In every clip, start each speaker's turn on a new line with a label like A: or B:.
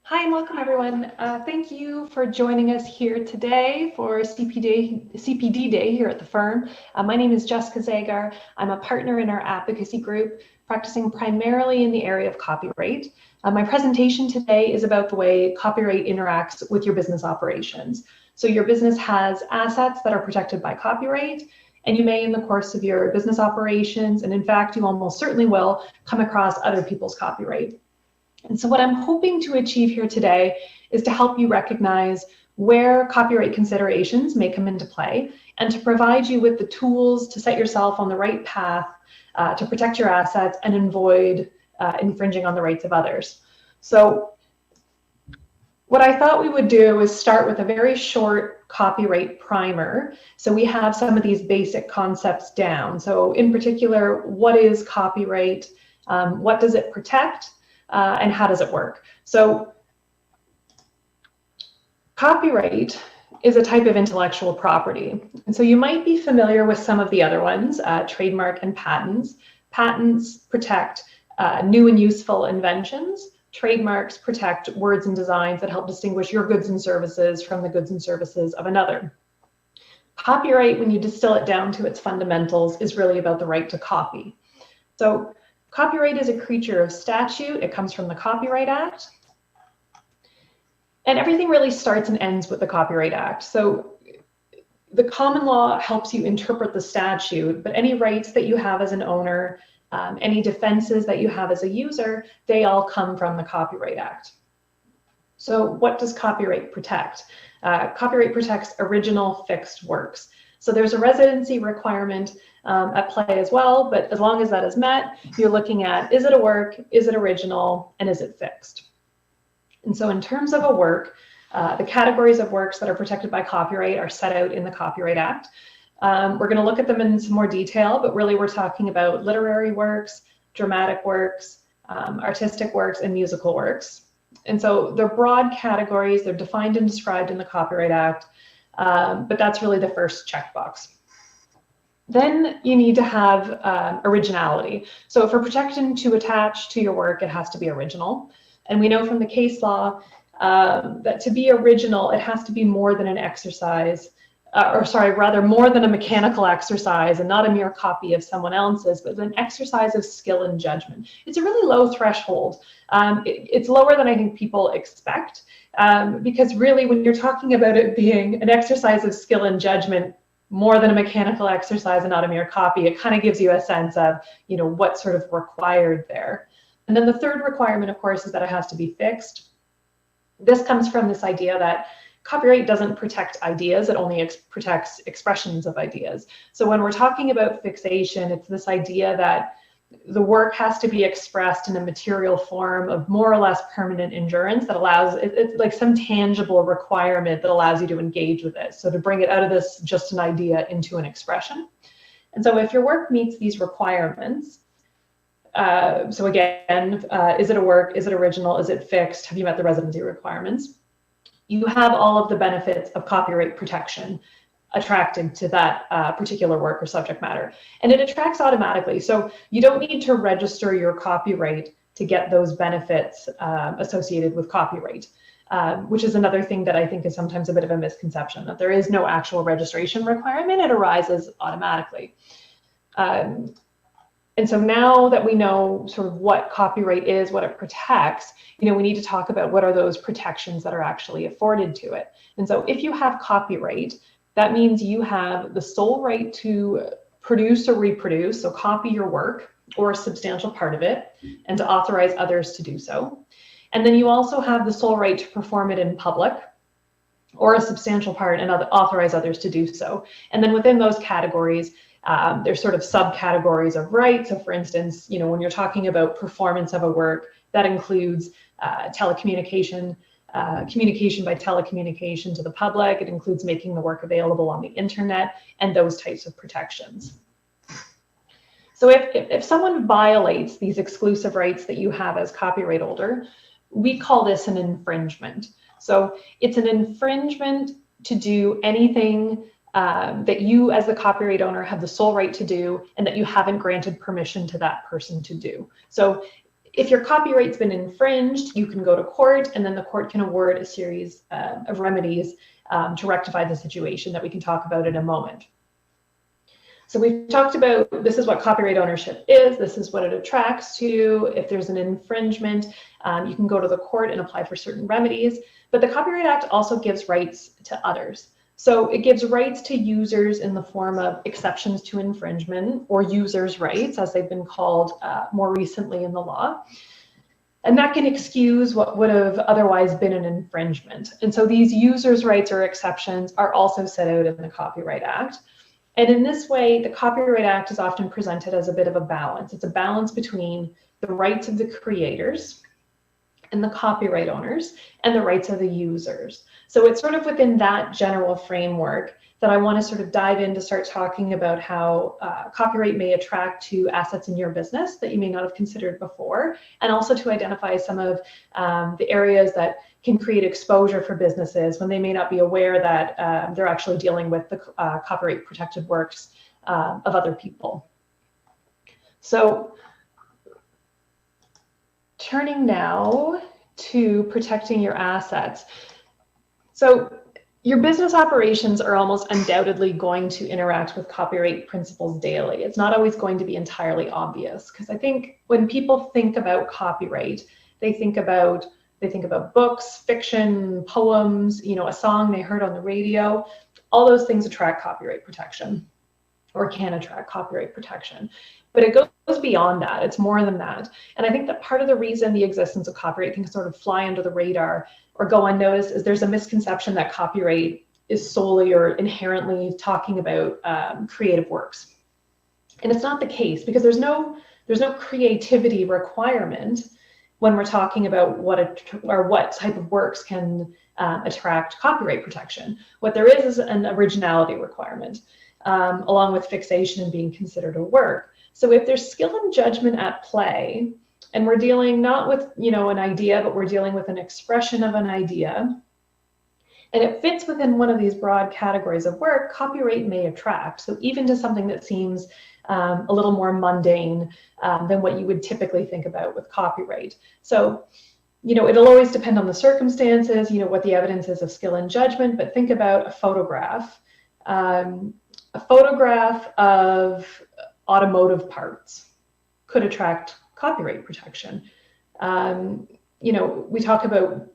A: Hi and welcome everyone. Thank you for joining us here today for CPD Day here at the firm. My name is Jessica Zagar. I'm a partner in our advocacy group, practicing primarily in the area of copyright. My presentation today is about the way copyright interacts with your business operations. So your business has assets that are protected by copyright, and you may in the course of your business operations, and in fact you almost certainly will, come across other people's copyright. And so what I'm hoping to achieve here today is to help you recognize where copyright considerations may come into play and to provide you with the tools to set yourself on the right path to protect your assets and avoid infringing on the rights of others. So what I thought we would do is start with a very short copyright primer. So we have some of these basic concepts down. So in particular, what is copyright? What does it protect? And how does it work? So copyright is a type of intellectual property. And so you might be familiar with some of the other ones, trademark and patents. Patents protect new and useful inventions. Trademarks protect words and designs that help distinguish your goods and services from the goods and services of another. Copyright, when you distill it down to its fundamentals, is really about the right to copy. So copyright is a creature of statute. It comes from the Copyright Act. And everything really starts and ends with the Copyright Act. So the common law helps you interpret the statute, but any rights that you have as an owner, any defenses that you have as a user, they all come from the Copyright Act. So what does copyright protect? Copyright protects original fixed works. So there's a residency requirement at play as well, but as long as that is met, you're looking at, is it a work, is it original, and is it fixed? And so in terms of a work, the categories of works that are protected by copyright are set out in the Copyright Act. We're going to look at them in some more detail, but really we're talking about literary works, dramatic works, artistic works, and musical works. And so they're broad categories, they're defined and described in the Copyright Act, but that's really the first checkbox. Then you need to have originality. So for protection to attach to your work, it has to be original. And we know from the case law that to be original, it has to be more than an exercise, more than a mechanical exercise and not a mere copy of someone else's, but an exercise of skill and judgment. It's a really low threshold. It's lower than I think people expect, because really when you're talking about it being an exercise of skill and judgment, more than a mechanical exercise and not a mere copy, it kind of gives you a sense of, you know, what's sort of required there. And then the third requirement, of course, is that it has to be fixed. This comes from this idea that copyright doesn't protect ideas, it only protects expressions of ideas. So when we're talking about fixation, it's this idea that the work has to be expressed in a material form of more or less permanent endurance that allows, it's like some tangible requirement that allows you to engage with it. So to bring it out of this just an idea into an expression. And so if your work meets these requirements, so again, is it a work, is it original, is it fixed, have you met the residency requirements? You have all of the benefits of copyright protection attracted to that particular work or subject matter. And it attracts automatically. So you don't need to register your copyright to get those benefits associated with copyright, which is another thing that I think is sometimes a bit of a misconception, that there is no actual registration requirement, it arises automatically. And so now that we know sort of what copyright is, what it protects, you know, we need to talk about what are those protections that are actually afforded to it. And so if you have copyright, that means you have the sole right to produce or reproduce, so copy your work or a substantial part of it, and to authorize others to do so. And then you also have the sole right to perform it in public or a substantial part and authorize others to do so. And then within those categories, there's sort of subcategories of rights. So for instance, you know, when you're talking about performance of a work, that includes telecommunication, communication by telecommunication to the public. It includes making the work available on the internet and those types of protections. So if someone violates these exclusive rights that you have as copyright holder, we call this an infringement. So it's an infringement to do anything that you as the copyright owner have the sole right to do and that you haven't granted permission to that person to do. So if your copyright's been infringed, you can go to court, and then the court can award a series of remedies to rectify the situation that we can talk about in a moment. So we've talked about, this is what copyright ownership is, this is what it attracts to. If there's an infringement, you can go to the court and apply for certain remedies. But the Copyright Act also gives rights to others. So it gives rights to users in the form of exceptions to infringement, or users' rights, as they've been called more recently in the law. And that can excuse what would have otherwise been an infringement. And so these users' rights or exceptions are also set out in the Copyright Act. And in this way, the Copyright Act is often presented as a bit of a balance. It's a balance between the rights of the creators and the copyright owners and the rights of the users. So it's sort of within that general framework that I want to sort of dive in to start talking about how copyright may attract to assets in your business that you may not have considered before, and also to identify some of the areas that can create exposure for businesses when they may not be aware that they're actually dealing with the copyright protected works of other people. So turning now to protecting your assets. So your business operations are almost undoubtedly going to interact with copyright principles daily. It's not always going to be entirely obvious, because I think when people think about copyright, they think about books, fiction, poems, a song they heard on the radio. All those things attract copyright protection, or can attract copyright protection. But it goes beyond that. It's more than that. And I think that part of the reason the existence of copyright can sort of fly under the radar or go unnoticed is there's a misconception that copyright is solely or inherently talking about creative works. And it's not the case, because there's no creativity requirement when we're talking about what type of works can attract copyright protection. What there is an originality requirement, along with fixation and being considered a work. So if there's skill and judgment at play, and we're dealing not with an idea, but we're dealing with an expression of an idea, and it fits within one of these broad categories of work, copyright may attract. So even to something that seems a little more mundane than what you would typically think about with copyright. So it'll always depend on the circumstances, what the evidence is of skill and judgment, but think about a photograph. A photograph of automotive parts could attract copyright protection. We talk about,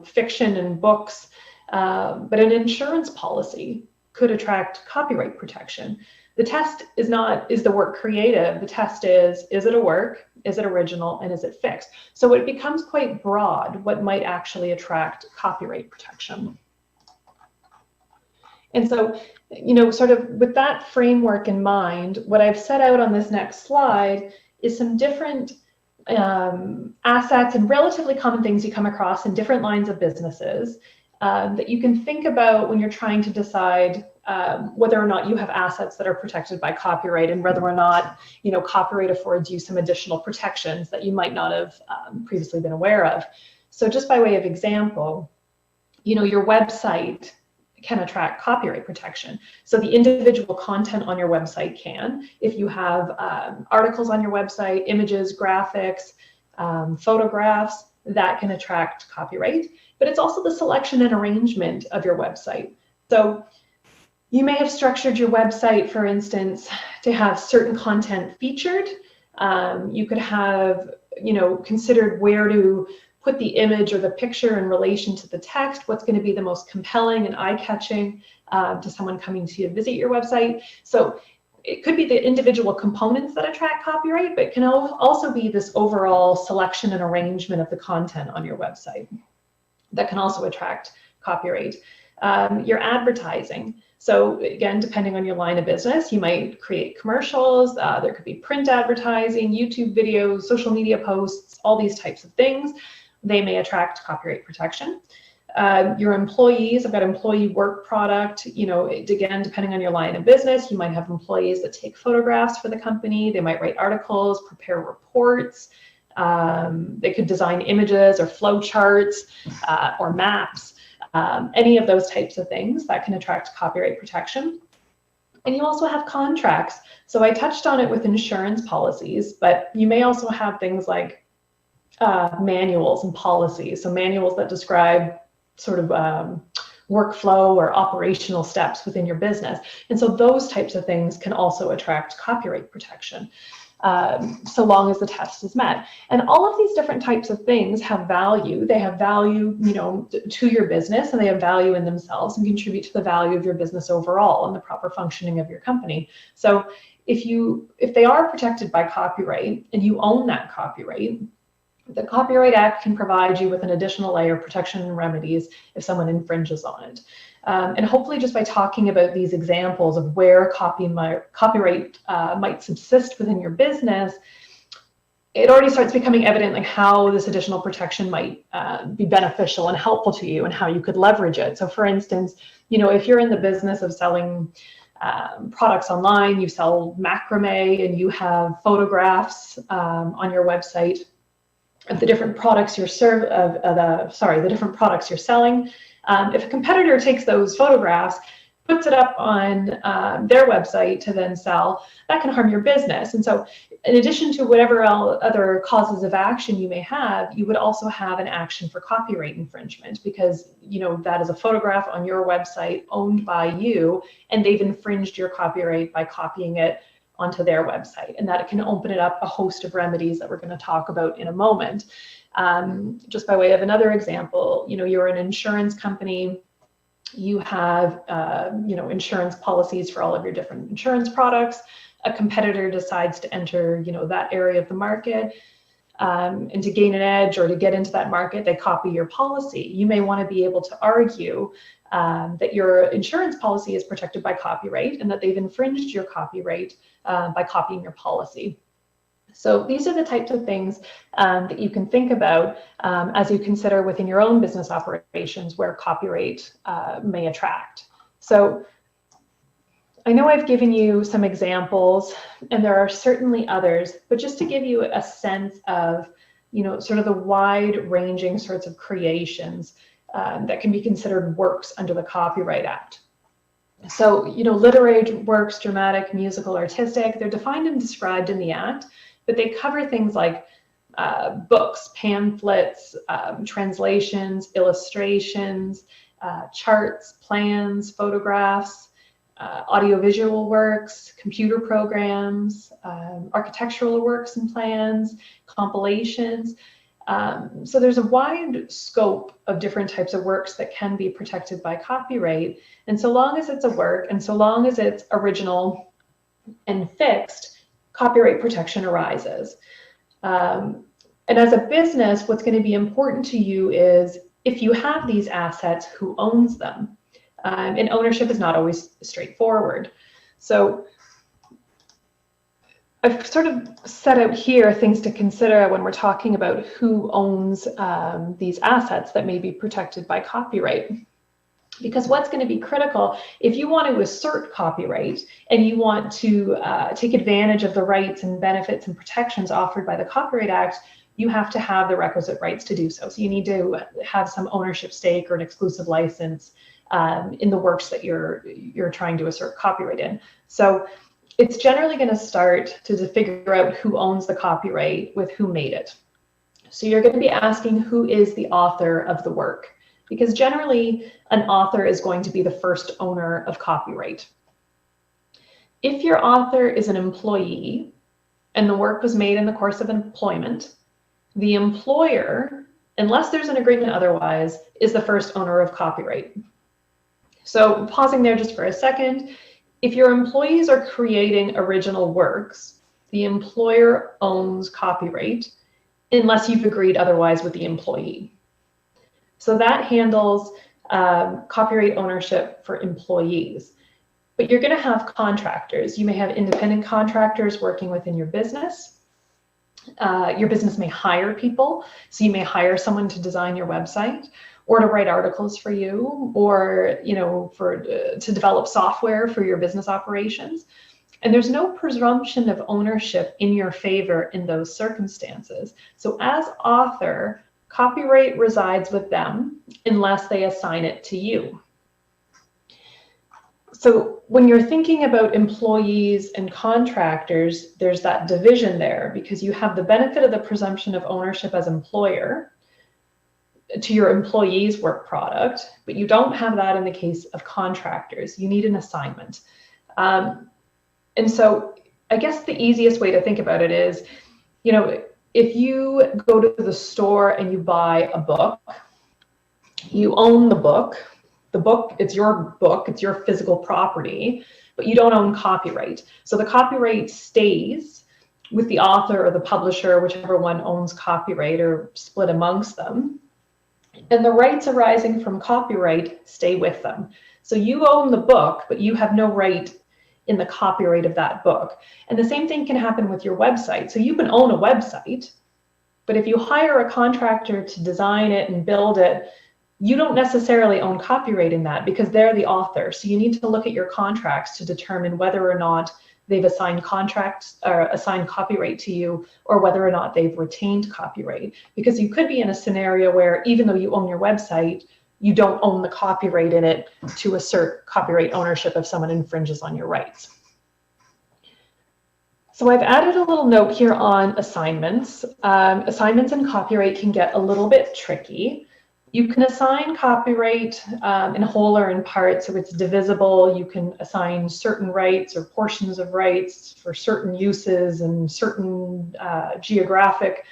A: fiction and books, but an insurance policy could attract copyright protection. The test is not, is the work creative? The test is it a work? Is it original? And is it fixed? So it becomes quite broad what might actually attract copyright protection. And so, sort of with that framework in mind, what I've set out on this next slide is some different assets and relatively common things you come across in different lines of businesses that you can think about when you're trying to decide whether or not you have assets that are protected by copyright, and whether or not copyright affords you some additional protections that you might not have previously been aware of. So just by way of example, your website can attract copyright protection. So the individual content on your website can. If you have articles on your website, images, graphics, photographs, that can attract copyright. But it's also the selection and arrangement of your website. So you may have structured your website, for instance, to have certain content featured. You could have, considered where to put the image or the picture in relation to the text, what's going to be the most compelling and eye-catching to someone coming to visit your website. So it could be the individual components that attract copyright, but it can also be this overall selection and arrangement of the content on your website that can also attract copyright. Your advertising. So again, depending on your line of business, you might create commercials, there could be print advertising, YouTube videos, social media posts, all these types of things. They may attract copyright protection. Your employees, I've got employee work product, again, depending on your line of business, you might have employees that take photographs for the company, they might write articles, prepare reports, they could design images or flow charts or maps, any of those types of things that can attract copyright protection. And you also have contracts. So I touched on it with insurance policies, but you may also have things like manuals and policies. So manuals that describe sort of workflow or operational steps within your business. And so those types of things can also attract copyright protection, so long as the test is met. And all of these different types of things have value. They have value, you know, to your business, and they have value in themselves and contribute to the value of your business overall and the proper functioning of your company. So if they are protected by copyright and you own that copyright, the Copyright Act can provide you with an additional layer of protection and remedies if someone infringes on it. And hopefully just by talking about these examples of where copyright might subsist within your business, it already starts becoming evident like how this additional protection might be beneficial and helpful to you and how you could leverage it. So for instance, you know, if you're in the business of selling products online, you sell macrame and you have photographs on your website of the different products you're the different products you're selling. If a competitor takes those photographs, puts it up on their website to then sell, that can harm your business. And so in addition to whatever other causes of action you may have, you would also have an action for copyright infringement, because, you know, that is a photograph on your website owned by you, and they've infringed your copyright by copying it onto their website, and that it can open it up a host of remedies that we're going to talk about in a moment. Just by way of another example, you know, you're an insurance company, you have you know, insurance policies for all of your different insurance products. A competitor decides to enter, you know, that area of the market, and to gain an edge or to get into that market, they copy your policy. You may want to be able to argue that your insurance policy is protected by copyright and that they've infringed your copyright by copying your policy. So these are the types of things that you can think about as you consider within your own business operations where copyright may attract. So I know I've given you some examples, and there are certainly others, but just to give you a sense of, you know, sort of the wide-ranging sorts of creations that can be considered works under the Copyright Act. So, you know, literary works, dramatic, musical, artistic, they're defined and described in the Act, but they cover things like books, pamphlets, translations, illustrations, charts, plans, photographs, audiovisual works, computer programs, architectural works and plans, compilations. So there's a wide scope of different types of works that can be protected by copyright. And so long as it's a work and so long as it's original and fixed, copyright protection arises. And as a business, what's going to be important to you is if you have these assets, who owns them? And ownership is not always straightforward. So I've sort of set out here things to consider when we're talking about who owns these assets that may be protected by copyright. Because what's going to be critical, if you want to assert copyright and you want to take advantage of the rights and benefits and protections offered by the Copyright Act, you have to have the requisite rights to do so. So you need to have some ownership stake or an exclusive license in the works that you're trying to assert copyright in. So it's generally going to start to figure out who owns the copyright with who made it. So you're going to be asking who is the author of the work, because generally an author is going to be the first owner of copyright. If your author is an employee and the work was made in the course of employment, the employer, unless there's an agreement otherwise, is the first owner of copyright. So pausing there just for a second, if your employees are creating original works, the employer owns copyright unless you've agreed otherwise with the employee. So that handles copyright ownership for employees. But you're going to have contractors. You may have independent contractors working within your business. Your business may hire people. So you may hire someone to design your website, or to write articles for you, or, you know, to develop software for your business operations. And there's no presumption of ownership in your favor in those circumstances. So as author, copyright resides with them unless they assign it to you. So when you're thinking about employees and contractors, there's that division there because you have the benefit of the presumption of ownership as employer to your employee's work product, but you don't have that in the case of contractors. You need an assignment. And so I guess the easiest way to think about it is, you know, if you go to the store and you buy a book, you own the book. The book, it's your physical property, but you don't own copyright. So the copyright stays with the author or the publisher, whichever one owns copyright, or split amongst them. And the rights arising from copyright stay with them. So you own the book, but you have no right in the copyright of that book. And the same thing can happen with your website. So you can own a website, but if you hire a contractor to design it and build it, you don't necessarily own copyright in that because they're the author. So you need to look at your contracts to determine whether or not they've assigned contracts or assigned copyright to you, or whether or not they've retained copyright. Because you could be in a scenario where even though you own your website, you don't own the copyright in it to assert copyright ownership if someone infringes on your rights. So I've added a little note here on assignments. Assignments and copyright can get a little bit tricky. You can assign copyright in whole or in part, so it's divisible. You can assign certain rights or portions of rights for certain uses and certain geographic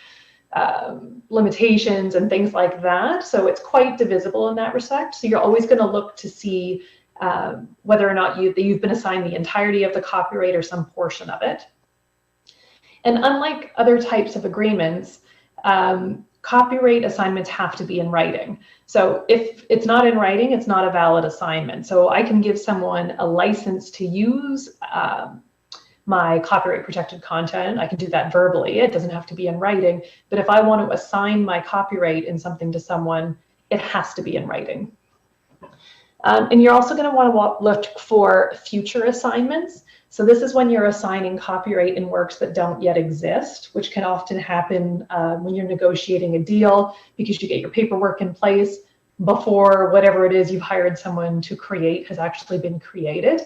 A: limitations and things like that. So it's quite divisible in that respect. So you're always going to look to see whether or not you've been assigned the entirety of the copyright or some portion of it. And unlike other types of agreements, copyright assignments have to be in writing. So if it's not in writing, it's not a valid assignment. So I can give someone a license to use my copyright protected content. I can do that verbally. It doesn't have to be in writing. But if I want to assign my copyright in something to someone, it has to be in writing. And you're also going to want to look for future assignments. So this is when you're assigning copyright in works that don't yet exist, which can often happen when you're negotiating a deal because you get your paperwork in place before whatever it is you've hired someone to create has actually been created.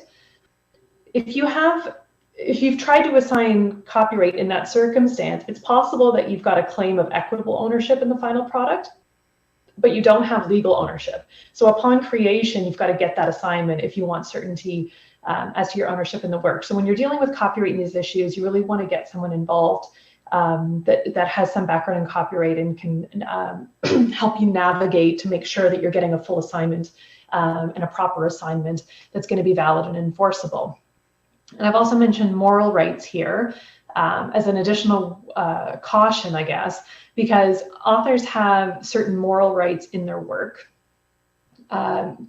A: If you've tried to assign copyright in that circumstance, it's possible that you've got a claim of equitable ownership in the final product, but you don't have legal ownership. So upon creation, you've got to get that assignment if you want certainty as to your ownership in the work. So when you're dealing with copyright in these issues, you really want to get someone involved that has some background in copyright and can help you navigate to make sure that you're getting a full assignment and a proper assignment that's going to be valid and enforceable. And I've also mentioned moral rights here as an additional caution, I guess, because authors have certain moral rights in their work.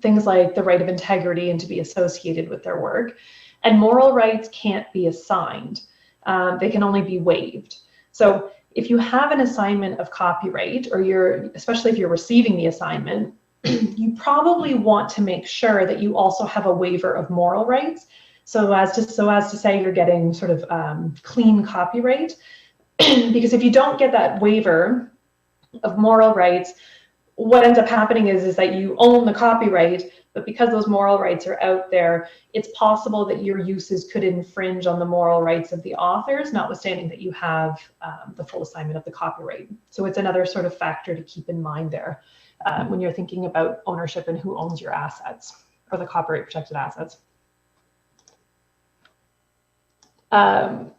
A: Things like the right of integrity and to be associated with their work. And moral rights can't be assigned. They can only be waived. So if you have an assignment of copyright, or especially if you're receiving the assignment, you probably want to make sure that you also have a waiver of moral rights, so as to say you're getting sort of clean copyright. Because if you don't get that waiver of moral rights, what ends up happening is that you own the copyright, but because those moral rights are out there, it's possible that your uses could infringe on the moral rights of the authors, notwithstanding that you have the full assignment of the copyright. So it's another sort of factor to keep in mind there when you're thinking about ownership and who owns your assets or the copyright protected assets. I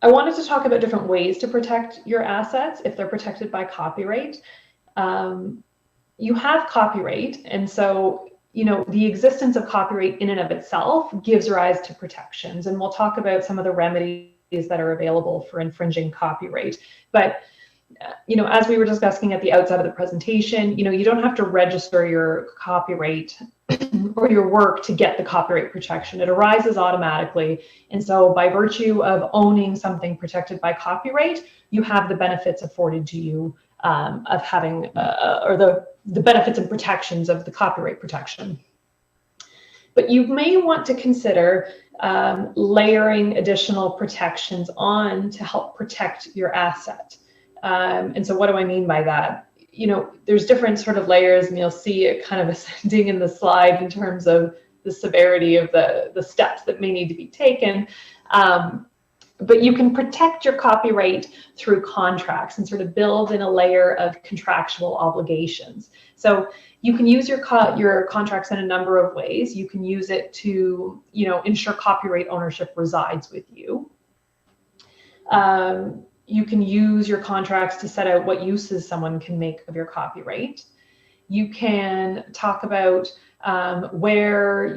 A: wanted to talk about different ways to protect your assets if they're protected by copyright. You have copyright, and so the existence of copyright in and of itself gives rise to protections, and we'll talk about some of the remedies that are available for infringing copyright. But as we were discussing at the outset of the presentation, you don't have to register your copyright or your work to get the copyright protection. It arises automatically, and so by virtue of owning something protected by copyright, you have the benefits afforded to you of having, or the benefits and protections of the copyright protection. But you may want to consider layering additional protections on to help protect your asset. And so what do I mean by that? There's different sort of layers, and you'll see it kind of ascending in the slide in terms of the severity of the steps that may need to be taken. But you can protect your copyright through contracts and sort of build in a layer of contractual obligations. So you can use your contracts in a number of ways. You can use it to, ensure copyright ownership resides with you. You can use your contracts to set out what uses someone can make of your copyright. You can talk about where,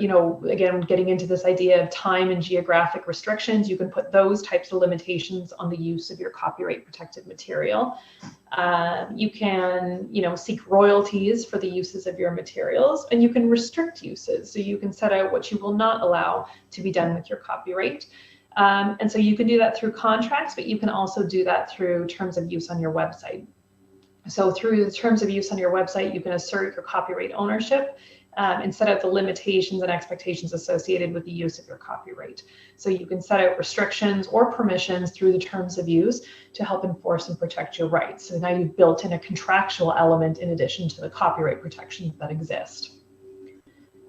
A: again, getting into this idea of time and geographic restrictions, you can put those types of limitations on the use of your copyright protected material. You can, seek royalties for the uses of your materials, and you can restrict uses. So you can set out what you will not allow to be done with your copyright. And so you can do that through contracts, but you can also do that through terms of use on your website. So through the terms of use on your website, you can assert your copyright ownership and set out the limitations and expectations associated with the use of your copyright. So you can set out restrictions or permissions through the terms of use to help enforce and protect your rights. So now you've built in a contractual element in addition to the copyright protections that exist.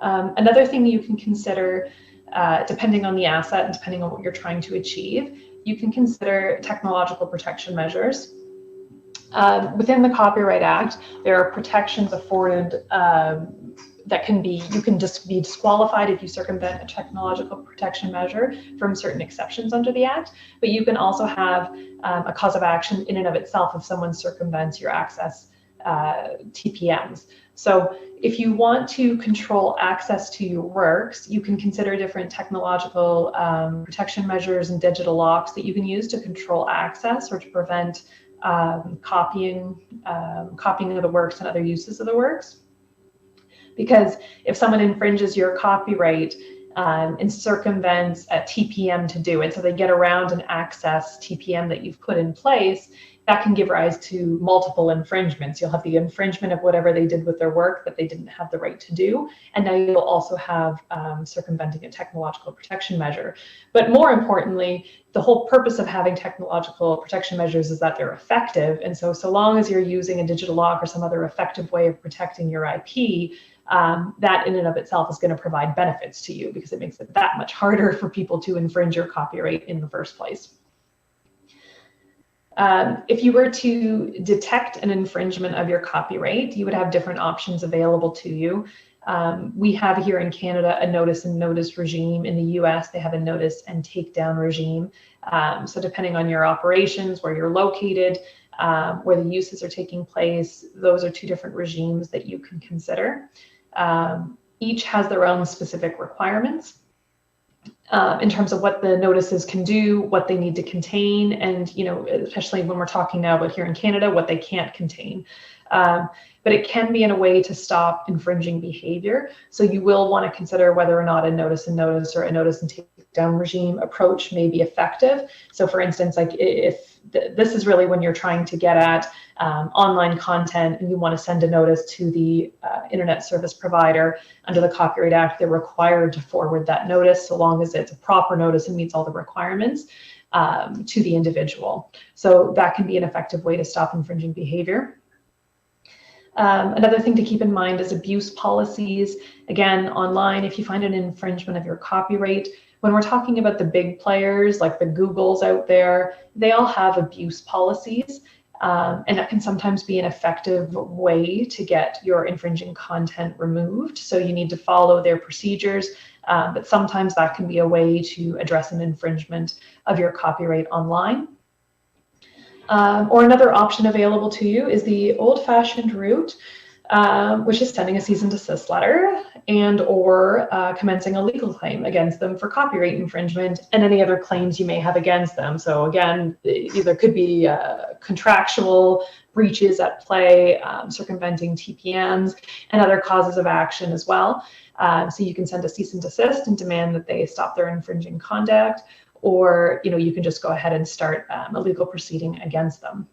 A: Another thing you can consider, depending on the asset and depending on what you're trying to achieve, you can consider technological protection measures. Within the Copyright Act, there are protections afforded that you can just be disqualified if you circumvent a technological protection measure from certain exceptions under the Act, but you can also have a cause of action in and of itself if someone circumvents your access TPMs. So if you want to control access to your works, you can consider different technological protection measures and digital locks that you can use to control access or to prevent copying of the works and other uses of the works. Because if someone infringes your copyright and circumvents a TPM to do it, so they get around an access TPM that you've put in place, that can give rise to multiple infringements. You'll have the infringement of whatever they did with their work that they didn't have the right to do, and now you'll also have circumventing a technological protection measure. But more importantly, the whole purpose of having technological protection measures is that they're effective, and so long as you're using a digital lock or some other effective way of protecting your IP, that in and of itself is going to provide benefits to you because it makes it that much harder for people to infringe your copyright in the first place. If you were to detect an infringement of your copyright, you would have different options available to you. We have here in Canada a notice and notice regime. In the US, they have a notice and takedown regime. So depending on your operations, where you're located, where the uses are taking place, those are two different regimes that you can consider. Each has their own specific requirements in terms of what the notices can do, what they need to contain, and especially when we're talking now about here in Canada, what they can't contain. But it can be in a way to stop infringing behavior. So you will want to consider whether or not a notice and notice or a notice and takedown regime approach may be effective. So for instance, like if this is really when you're trying to get at online content and you want to send a notice to the internet service provider under the Copyright Act, they're required to forward that notice so long as it's a proper notice and meets all the requirements to the individual. So that can be an effective way to stop infringing behavior. Another thing to keep in mind is abuse policies. Again, online, if you find an infringement of your copyright, when we're talking about the big players like the Googles out there, they all have abuse policies, and that can sometimes be an effective way to get your infringing content removed. So you need to follow their procedures, but sometimes that can be a way to address an infringement of your copyright online. Or another option available to you is the old-fashioned route, which is sending a cease and desist letter and or commencing a legal claim against them for copyright infringement and any other claims you may have against them. So again, there could be contractual breaches at play, circumventing TPMs, and other causes of action as well. So you can send a cease and desist and demand that they stop their infringing conduct, or you can just go ahead and start a legal proceeding against them.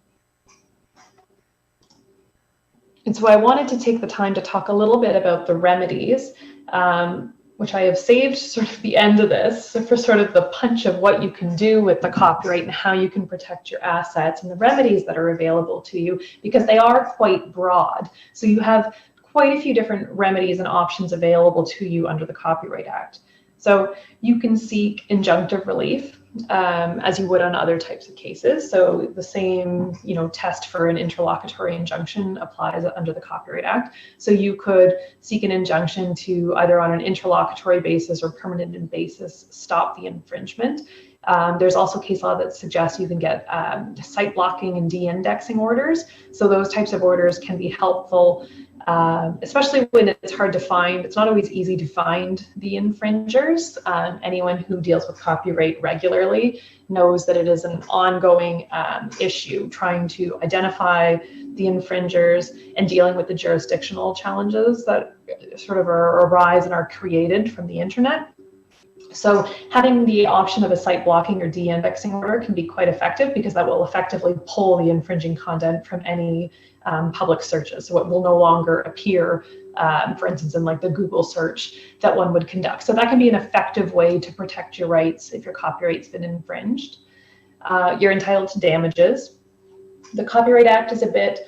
A: And so I wanted to take the time to talk a little bit about the remedies, which I have saved sort of the end of this for sort of the punch of what you can do with the copyright and how you can protect your assets and the remedies that are available to you, because they are quite broad. So you have quite a few different remedies and options available to you under the Copyright Act. So you can seek injunctive relief, as you would on other types of cases. So the same, test for an interlocutory injunction applies under the Copyright Act. So you could seek an injunction to either on an interlocutory basis or permanent basis stop the infringement. There's also case law that suggests you can get site blocking and de-indexing orders. So those types of orders can be helpful, especially when it's hard to find. It's not always easy to find the infringers. Anyone who deals with copyright regularly knows that it is an ongoing issue, trying to identify the infringers and dealing with the jurisdictional challenges that sort of arise and are created from the internet. So having the option of a site blocking or de-indexing order can be quite effective, because that will effectively pull the infringing content from any public searches. So it will no longer appear, for instance, in like the Google search that one would conduct. So that can be an effective way to protect your rights if your copyright's been infringed. You're entitled to damages. The Copyright Act is a bit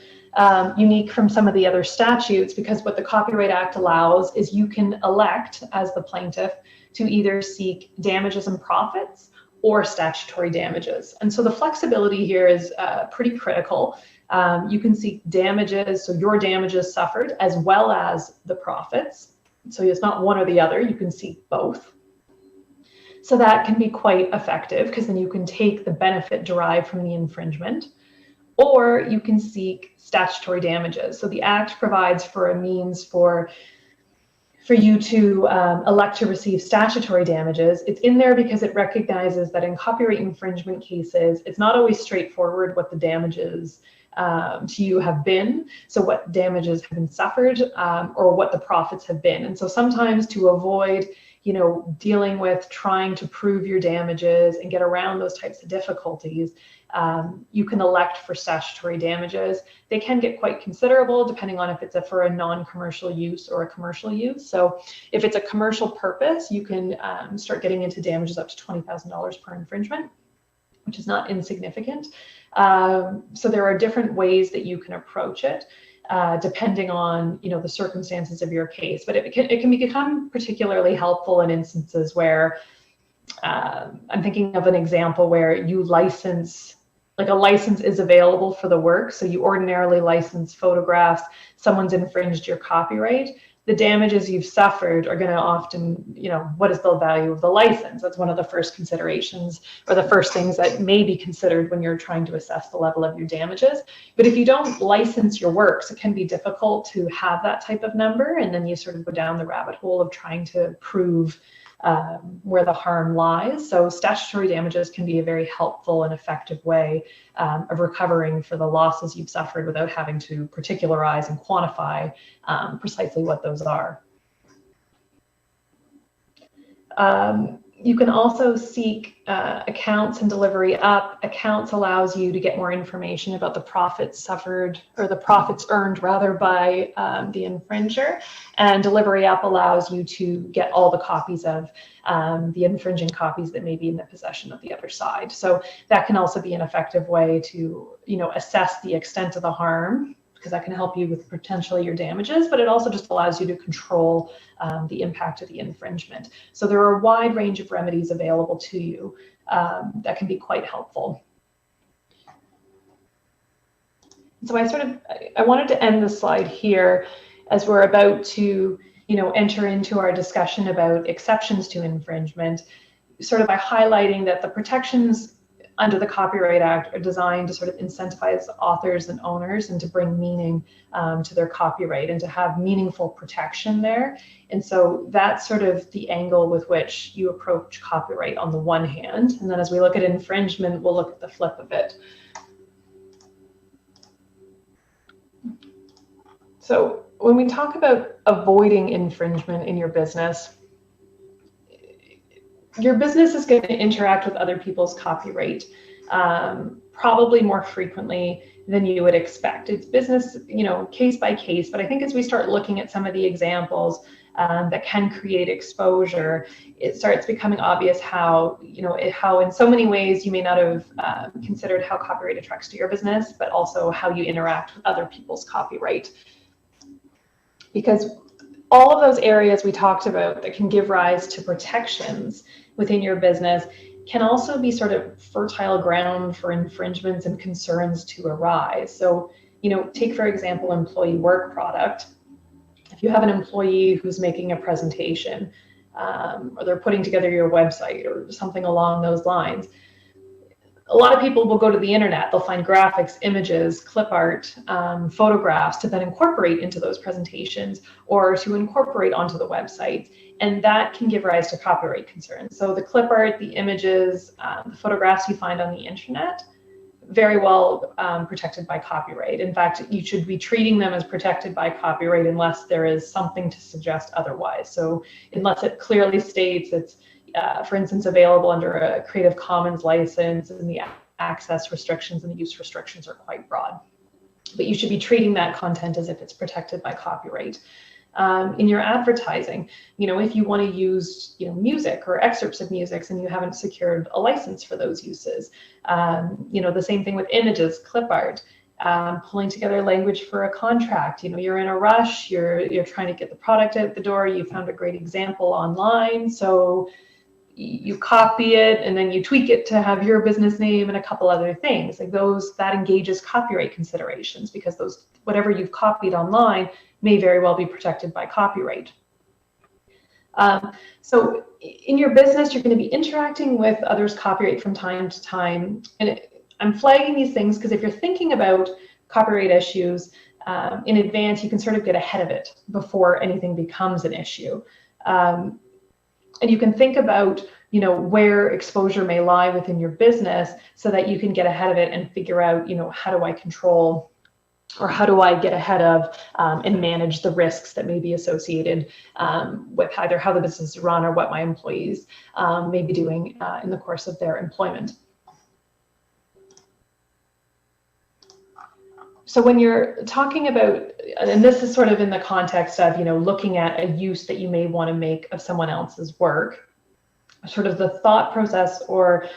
A: unique from some of the other statutes, because what the Copyright Act allows is you can elect, as the plaintiff, to either seek damages and profits or statutory damages. And so the flexibility here is pretty critical. You can seek damages, so your damages suffered, as well as the profits. So it's not one or the other, you can seek both. So that can be quite effective, because then you can take the benefit derived from the infringement. Or you can seek statutory damages. So the Act provides for a means for you to elect to receive statutory damages. It's in there because it recognizes that in copyright infringement cases, it's not always straightforward what the damages to you have been. So what damages have been suffered, or what the profits have been. And so sometimes, to avoid dealing with trying to prove your damages and get around those types of difficulties, you can elect for statutory damages. They can get quite considerable depending on if it's for a non-commercial use or a commercial use. So if it's a commercial purpose, you can start getting into damages up to $20,000 per infringement, which is not insignificant. So there are different ways that you can approach it, depending on the circumstances of your case. But it can become particularly helpful in instances where I'm thinking of an example where you license, like a license is available for the work. So you ordinarily license photographs, someone's infringed your copyright. The damages you've suffered are going to often, what is the value of the license? That's one of the first considerations, or the first things that may be considered when you're trying to assess the level of your damages. But if you don't license your works, it can be difficult to have that type of number. And then you sort of go down the rabbit hole of trying to prove where the harm lies. So statutory damages can be a very helpful and effective way of recovering for the losses you've suffered without having to particularize and quantify precisely what those are. You can also seek accounts and delivery up. Accounts allows you to get more information about the profits suffered, or the profits earned rather, by the infringer. And delivery up allows you to get all the copies of the infringing copies that may be in the possession of the other side. So that can also be an effective way to assess the extent of the harm, because that can help you with potentially your damages, but it also just allows you to control the impact of the infringement. So there are a wide range of remedies available to you that can be quite helpful. So I wanted to end the slide here as we're about to enter into our discussion about exceptions to infringement, sort of by highlighting that the protections under the Copyright Act are designed to sort of incentivize authors and owners and to bring meaning to their copyright and to have meaningful protection there. And so that's sort of the angle with which you approach copyright on the one hand. And then as we look at infringement, we'll look at the flip of it. So when we talk about avoiding infringement in your business is going to interact with other people's copyright probably more frequently than you would expect. It's business, case by case. But I think as we start looking at some of the examples that can create exposure, it starts becoming obvious how in so many ways you may not have considered how copyright attracts to your business, but also how you interact with other people's copyright. because all of those areas we talked about that can give rise to protections within your business can also be sort of fertile ground for infringements and concerns to arise. So, take, for example, employee work product. If you have an employee who's making a presentation, or they're putting together your website or something along those lines, a lot of people will go to the internet, they'll find graphics, images, clip art, photographs to then incorporate into those presentations or to incorporate onto the website. And that can give rise to copyright concerns. So the clip art, the images, the photographs you find on the internet, very well protected by copyright. In fact, you should be treating them as protected by copyright unless there is something to suggest otherwise. So unless it clearly states it's, for instance, available under a Creative Commons license, and the access restrictions and the use restrictions are quite broad. But you should be treating that content as if it's protected by copyright. In your advertising, if you want to use music or excerpts of music and you haven't secured a license for those uses, the same thing with images, clip art, pulling together language for a contract. You're in a rush, you're trying to get the product out the door, you found a great example online, so you copy it and then you tweak it to have your business name and a couple other things like those. That engages copyright considerations, because whatever you've copied online may very well be protected by copyright. So in your business, you're going to be interacting with others' copyright from time to time. And I'm flagging these things because if you're thinking about copyright issues in advance, you can sort of get ahead of it before anything becomes an issue. And you can think about, where exposure may lie within your business so that you can get ahead of it and figure out, how do I control, or how do I get ahead of and manage the risks that may be associated with either how the business is run or what my employees may be doing in the course of their employment. So when you're talking about, and this is sort of in the context of, looking at a use that you may want to make of someone else's work, sort of the thought process or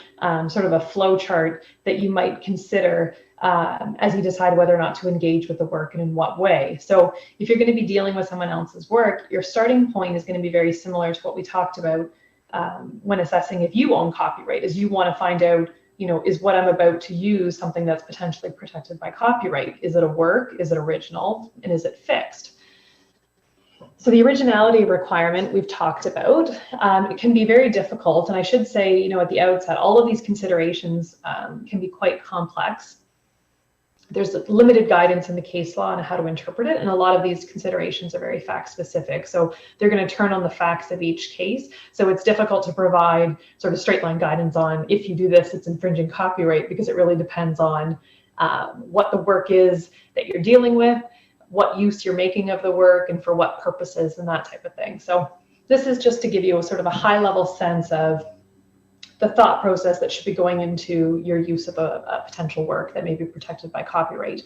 A: sort of a flow chart that you might consider as you decide whether or not to engage with the work and in what way. So if you're going to be dealing with someone else's work, your starting point is going to be very similar to what we talked about when assessing if you own copyright, is you want to find out, is what I'm about to use something that's potentially protected by copyright? Is it a work? Is it original? And is it fixed? So the originality requirement we've talked about, it can be very difficult. And I should say, at the outset, all of these considerations can be quite complex. There's limited guidance in the case law on how to interpret it, and a lot of these considerations are very fact specific. So they're going to turn on the facts of each case. So it's difficult to provide sort of straight line guidance on if you do this, it's infringing copyright, because it really depends on what the work is that you're dealing with, what use you're making of the work, and for what purposes, and that type of thing. So this is just to give you a sort of a high level sense of the thought process that should be going into your use of a potential work that may be protected by copyright.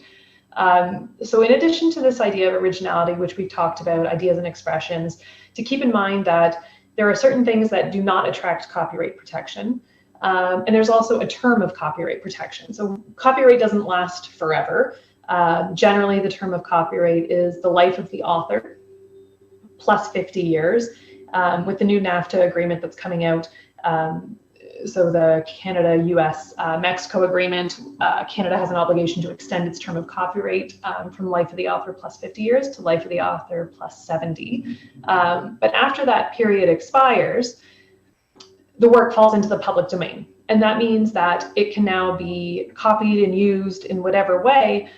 A: So in addition to this idea of originality, which we've talked about, ideas and expressions, to keep in mind that there are certain things that do not attract copyright protection. And there's also a term of copyright protection. So copyright doesn't last forever. Generally, the term of copyright is the life of the author plus 50 years. With the new NAFTA agreement that's coming out, so the Canada, US, Mexico agreement, Canada has an obligation to extend its term of copyright from life of the author plus 50 years to life of the author plus 70. But after that period expires, the work falls into the public domain. And that means that it can now be copied and used in whatever way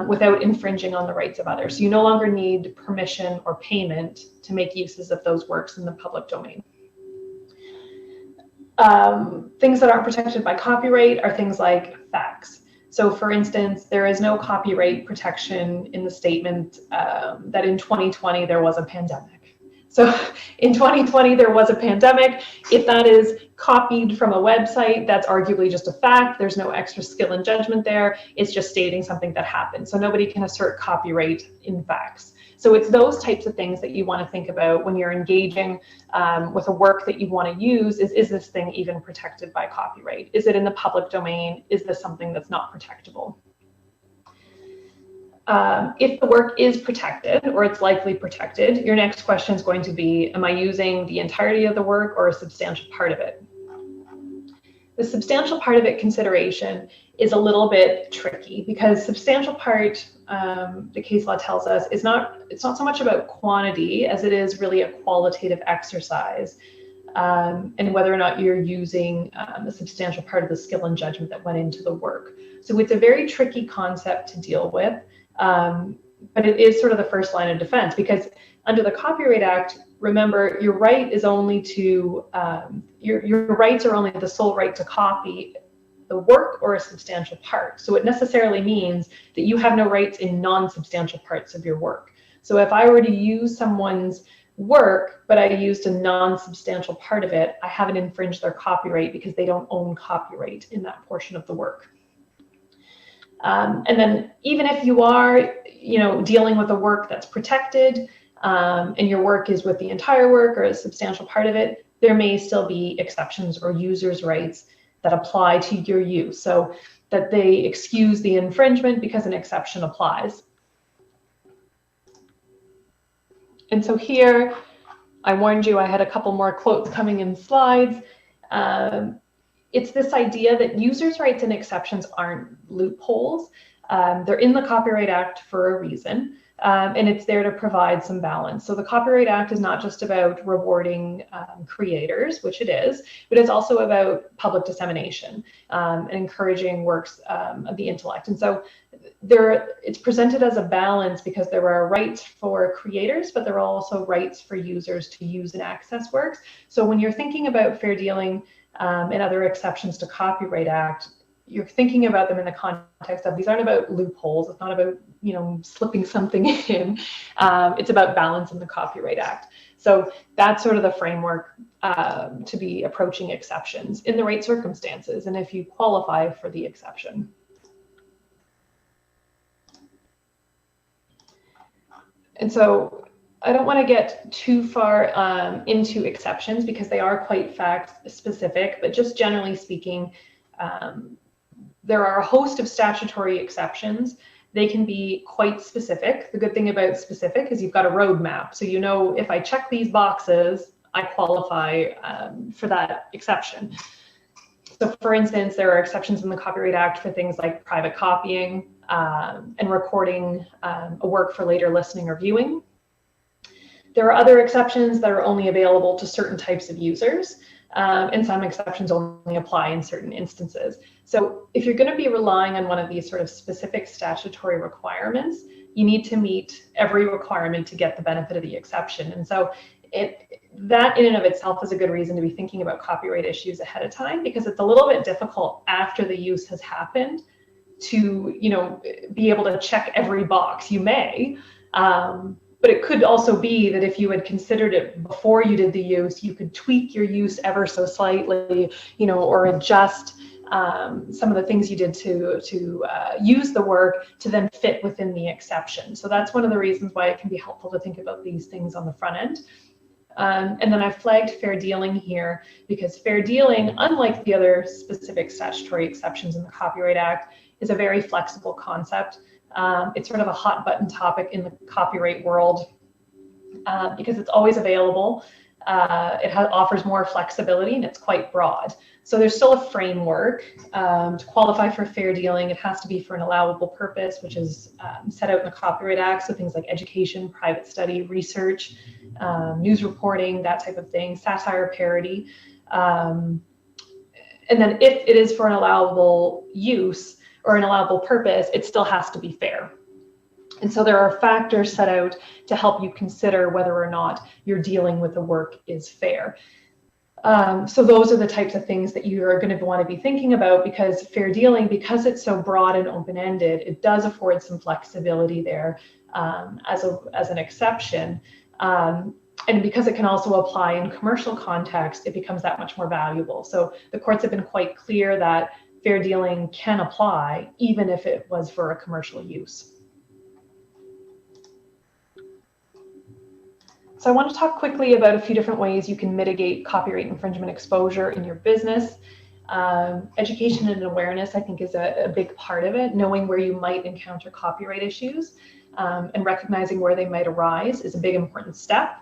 A: without infringing on the rights of others. So you no longer need permission or payment to make uses of those works in the public domain. Things that aren't protected by copyright are things like facts. So for instance, there is no copyright protection in the statement that in 2020 there was a pandemic. So in 2020 there was a pandemic. If that is copied from a website, that's arguably just a fact. There's no extra skill and judgment there. It's just stating something that happened. So nobody can assert copyright in facts. So it's those types of things that you want to think about when you're engaging with a work that you want to use. Is this thing even protected by copyright? Is it in the public domain? Is this something that's not protectable? If the work is protected or it's likely protected, your next question is going to be, am I using the entirety of the work or a substantial part of it? The substantial part of it consideration is a little bit tricky because substantial part, the case law tells us, it's not so much about quantity as it is really a qualitative exercise, and whether or not you're using a substantial part of the skill and judgment that went into the work. So it's a very tricky concept to deal with, but it is sort of the first line of defense, because under the Copyright Act, remember, your right is only to, your rights are only the sole right to copy the work or a substantial part. So it necessarily means that you have no rights in non-substantial parts of your work. So if I were to use someone's work, but I used a non-substantial part of it, I haven't infringed their copyright because they don't own copyright in that portion of the work. And then even if you are, dealing with a work that's protected, and your work is with the entire work or a substantial part of it, there may still be exceptions or users' rights that apply to your use, so that they excuse the infringement because an exception applies. And so here, I warned you I had a couple more quotes coming in slides. It's this idea that users' rights and exceptions aren't loopholes. They're in the Copyright Act for a reason, and it's there to provide some balance. So the Copyright Act is not just about rewarding creators, which it is, but it's also about public dissemination and encouraging works of the intellect. And so it's presented as a balance because there are rights for creators, but there are also rights for users to use and access works. So when you're thinking about fair dealing and other exceptions to Copyright Act, you're thinking about them in the context of, these aren't about loopholes. It's not about, slipping something in. It's about balance in the Copyright Act. So that's sort of the framework to be approaching exceptions in the right circumstances, and if you qualify for the exception. And so I don't want to get too far into exceptions because they are quite fact specific, but just generally speaking, there are a host of statutory exceptions. They can be quite specific. The good thing about specific is you've got a roadmap. So if I check these boxes, I qualify for that exception. So for instance, there are exceptions in the Copyright Act for things like private copying and recording a work for later listening or viewing. There are other exceptions that are only available to certain types of users, and some exceptions only apply in certain instances. So if you're going to be relying on one of these sort of specific statutory requirements, you need to meet every requirement to get the benefit of the exception. And so that in and of itself is a good reason to be thinking about copyright issues ahead of time, because it's a little bit difficult after the use has happened to be able to check every box. You may, but it could also be that if you had considered it before you did the use, you could tweak your use ever so slightly, or adjust some of the things you did to use the work to then fit within the exception. So that's one of the reasons why it can be helpful to think about these things on the front end. And then I've flagged fair dealing here because fair dealing, unlike the other specific statutory exceptions in the Copyright Act, is a very flexible concept. It's sort of a hot button topic in the copyright world because it's always available. It offers more flexibility and it's quite broad. So there's still a framework to qualify for fair dealing. It has to be for an allowable purpose, which is set out in the Copyright Act. So things like education, private study, research, news reporting, that type of thing, satire, parody. And then if it is for an allowable use or an allowable purpose, it still has to be fair. And so there are factors set out to help you consider whether or not you're dealing with the work is fair. So those are the types of things that you're going to want to be thinking about, because fair dealing, because it's so broad and open-ended, it does afford some flexibility there as an exception. And because it can also apply in commercial context, it becomes that much more valuable. So the courts have been quite clear that fair dealing can apply even if it was for a commercial use. So I want to talk quickly about a few different ways you can mitigate copyright infringement exposure in your business. Education and awareness, I think, is a big part of it. Knowing where you might encounter copyright issues and recognizing where they might arise is a big important step.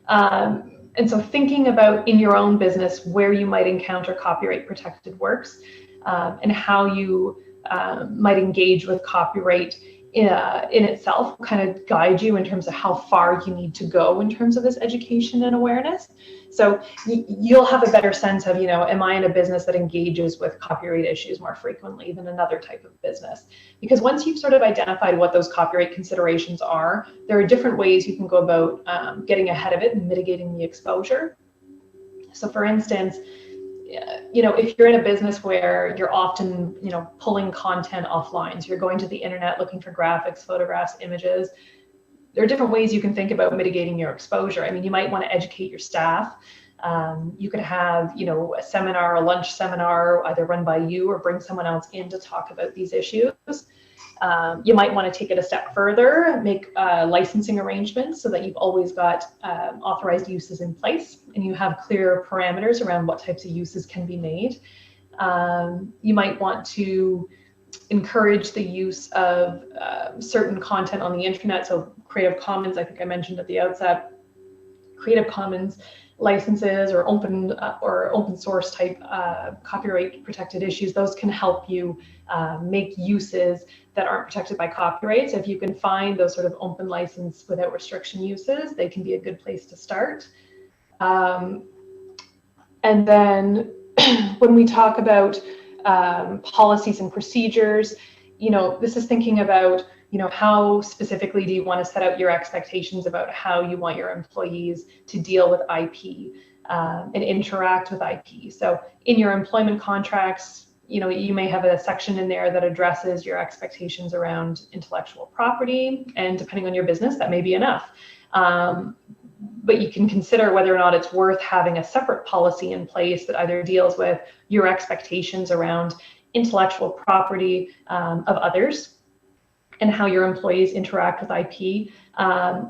A: And so thinking about in your own business where you might encounter copyright protected works and how you might engage with copyright in itself will kind of guide you in terms of how far you need to go in terms of this education and awareness. So you'll have a better sense of, am I in a business that engages with copyright issues more frequently than another type of business? Because once you've sort of identified what those copyright considerations are, there are different ways you can go about getting ahead of it and mitigating the exposure. So for instance, if you're in a business where you're often, pulling content offline, so you're going to the internet looking for graphics, photographs, images, there are different ways you can think about mitigating your exposure. I mean, you might want to educate your staff. You could have, a seminar, a lunch seminar, either run by you or bring someone else in to talk about these issues. You might want to take it a step further, make licensing arrangements so that you've always got authorized uses in place and you have clear parameters around what types of uses can be made. You might want to encourage the use of certain content on the internet. So Creative Commons, I think I mentioned at the outset, Creative Commons licenses or open source type copyright protected issues, those can help you make uses that aren't protected by copyright. So if you can find those sort of open license without restriction uses, they can be a good place to start. And then when we talk about policies and procedures, this is thinking about, how specifically do you want to set out your expectations about how you want your employees to deal with IP and interact with IP. So in your employment contracts, you may have a section in there that addresses your expectations around intellectual property, and depending on your business, that may be enough. But you can consider whether or not it's worth having a separate policy in place that either deals with your expectations around intellectual property of others and how your employees interact with IP,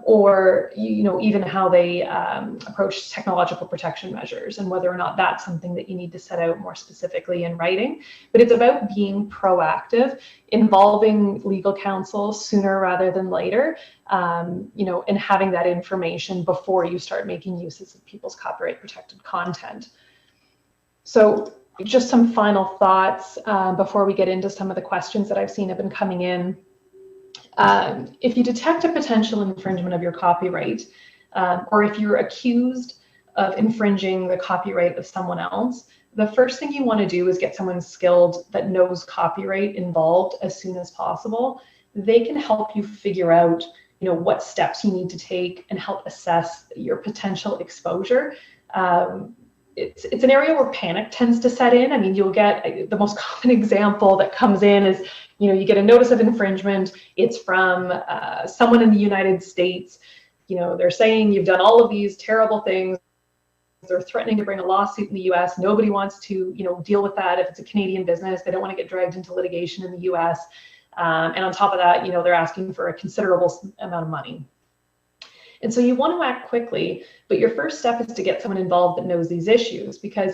A: or even how they approach technological protection measures, and whether or not that's something that you need to set out more specifically in writing. But it's about being proactive, involving legal counsel sooner rather than later, and having that information before you start making uses of people's copyright protected content. So just some final thoughts before we get into some of the questions that I've seen have been coming in. If you detect a potential infringement of your copyright, or if you're accused of infringing the copyright of someone else, the first thing you want to do is get someone skilled that knows copyright involved as soon as possible. They can help you figure out, what steps you need to take and help assess your potential exposure. It's an area where panic tends to set in. I mean, you'll get the most common example that comes in is, you get a notice of infringement. It's from someone in the United States. They're saying you've done all of these terrible things. They're threatening to bring a lawsuit in the US. Nobody wants to, deal with that. If it's a Canadian business, they don't want to get dragged into litigation in the US. And on top of that, they're asking for a considerable amount of money. And so you want to act quickly, but your first step is to get someone involved that knows these issues, because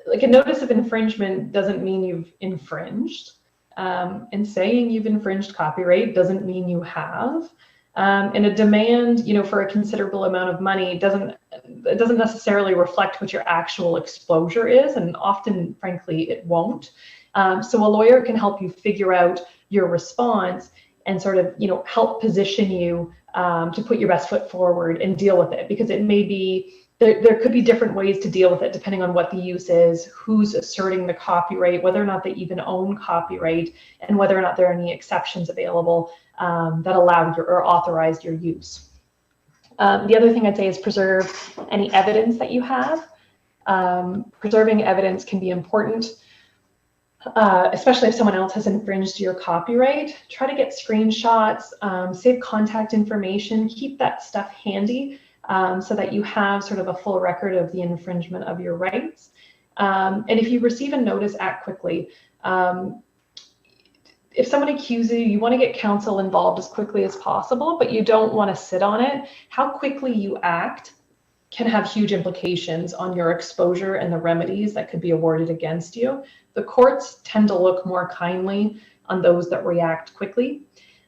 A: like a notice of infringement doesn't mean you've infringed. And saying you've infringed copyright doesn't mean you have. And a demand, for a considerable amount of money doesn't necessarily reflect what your actual exposure is, and often, frankly, it won't. So a lawyer can help you figure out your response and sort of, help position you to put your best foot forward and deal with it, because it may be there could be different ways to deal with it depending on what the use is, who's asserting the copyright, whether or not they even own copyright, and whether or not there are any exceptions available that allow or authorize your use. The other thing I'd say is preserve any evidence that you have. Preserving evidence can be important, especially if someone else has infringed your copyright. Try to get screenshots, save contact information, keep that stuff handy so that you have sort of a full record of the infringement of your rights. And if you receive a notice, act quickly. If someone accuses you, you want to get counsel involved as quickly as possible, but you don't want to sit on it. How quickly you act can have huge implications on your exposure and the remedies that could be awarded against you. The courts tend to look more kindly on those that react quickly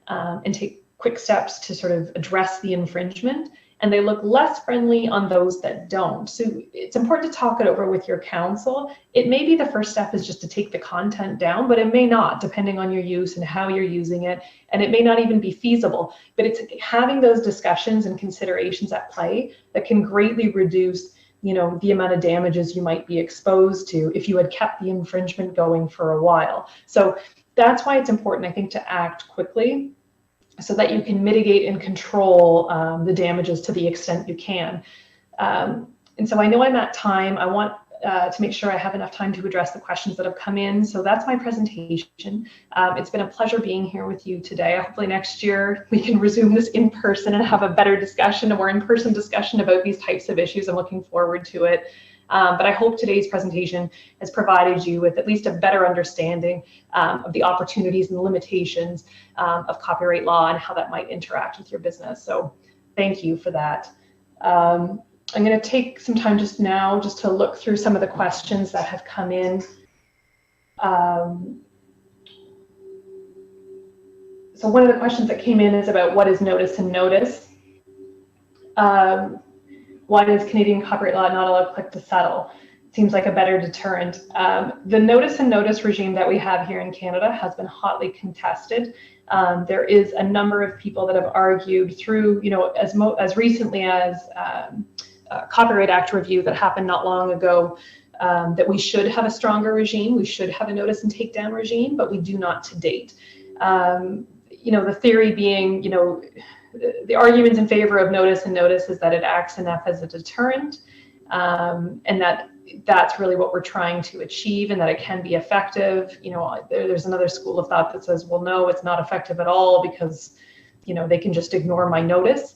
A: and take quick steps to sort of address the infringement, and they look less friendly on those that don't. So it's important to talk it over with your counsel. It may be the first step is just to take the content down, but it may not, depending on your use and how you're using it, and it may not even be feasible. But it's having those discussions and considerations at play that can greatly reduce, you know, the amount of damages you might be exposed to if you had kept the infringement going for a while. So that's why it's important, I think, to act quickly, so that you can mitigate and control the damages to the extent you can. And so I know I'm at time. I want to make sure I have enough time to address the questions that have come in. So that's my presentation. It's been a pleasure being here with you today. Hopefully next year we can resume this in person and have a better discussion, a more in-person discussion about these types of issues. I'm looking forward to it. But I hope today's presentation has provided you with at least a better understanding of the opportunities and limitations of copyright law and how that might interact with your business. So thank you for that. I'm going to take some time just now just to look through some of the questions that have come in. So one of the questions that came in is about what is notice and notice. Why does Canadian copyright law not allow click to settle? Seems like a better deterrent. The notice and notice regime that we have here in Canada has been hotly contested. There is a number of people that have argued through, you know, as recently as Copyright Act review that happened not long ago, that we should have a stronger regime. We should have a notice and takedown regime, but we do not to date. You know, the theory being, you know, the arguments in favor of notice and notice is that it acts enough as a deterrent, and that's really what we're trying to achieve, and that it can be effective. You know, there's another school of thought that says, well, no, it's not effective at all because, you know, they can just ignore my notice.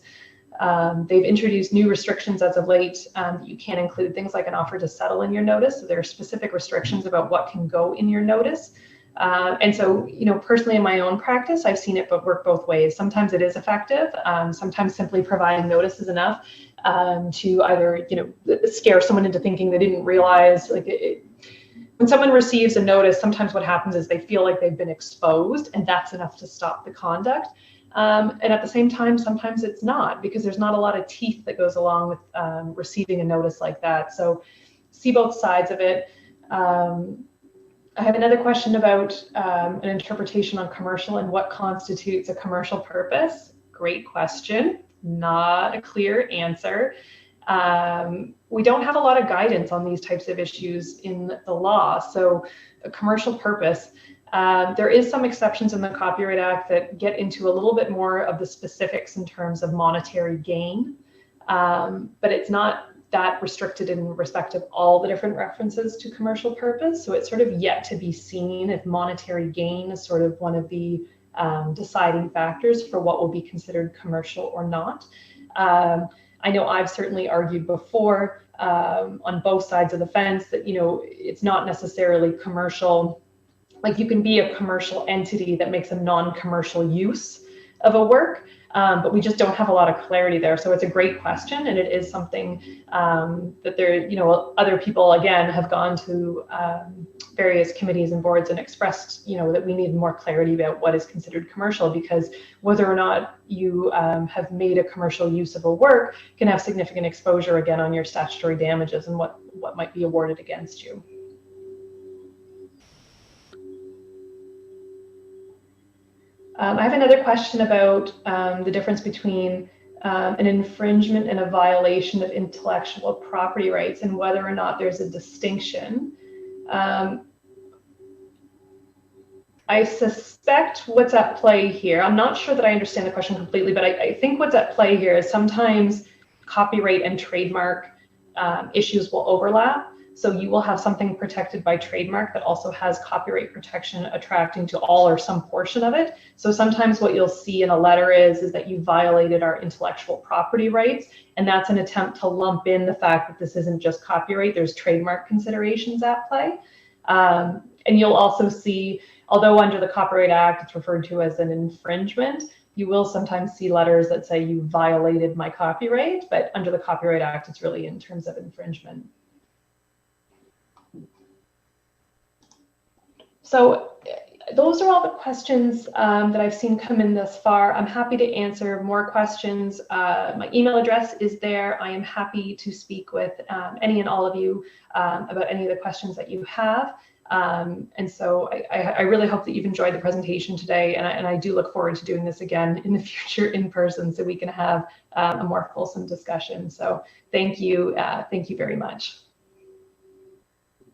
A: They've introduced new restrictions as of late. You can't include things like an offer to settle in your notice. So there are specific restrictions about what can go in your notice. And so, you know, personally in my own practice, I've seen it work both ways. Sometimes it is effective. Sometimes simply providing notice is enough to either, you know, scare someone into thinking they didn't realize. Like when someone receives a notice, sometimes what happens is they feel like they've been exposed, and that's enough to stop the conduct. And at the same time, sometimes it's not, because there's not a lot of teeth that goes along with receiving a notice like that. So see both sides of it. I have another question about an interpretation on commercial and what constitutes a commercial purpose. Great question, not a clear answer. We don't have a lot of guidance on these types of issues in the law. So a commercial purpose, there is some exceptions in the Copyright Act that get into a little bit more of the specifics in terms of monetary gain, but it's not that restricted in respect of all the different references to commercial purpose. So it's sort of yet to be seen if monetary gain is sort of one of the deciding factors for what will be considered commercial or not. I know I've certainly argued before on both sides of the fence that, you know, it's not necessarily commercial. Like you can be a commercial entity that makes a non-commercial use of a work, but we just don't have a lot of clarity there. So it's a great question, and it is something that there, you know, other people again have gone to various committees and boards and expressed, you know, that we need more clarity about what is considered commercial, because whether or not you have made a commercial use of a work can have significant exposure again on your statutory damages and what might be awarded against you. I have another question about the difference between an infringement and a violation of intellectual property rights, and whether or not there's a distinction. I suspect what's at play here, I'm not sure that I understand the question completely, but I think what's at play here is sometimes copyright and trademark issues will overlap. So you will have something protected by trademark that also has copyright protection attracting to all or some portion of it. So sometimes what you'll see in a letter is that you violated our intellectual property rights, and that's an attempt to lump in the fact that this isn't just copyright, there's trademark considerations at play. And you'll also see, although under the Copyright Act it's referred to as an infringement, You will sometimes see letters that say you violated my copyright, but under the Copyright Act, it's really in terms of infringement. So those are all the questions that I've seen come in thus far. I'm happy to answer more questions. My email address is there. I am happy to speak with any and all of you about any of the questions that you have. And so I really hope that you've enjoyed the presentation today, and I do look forward to doing this again in the future in person so we can have a more fulsome discussion. So thank you very much.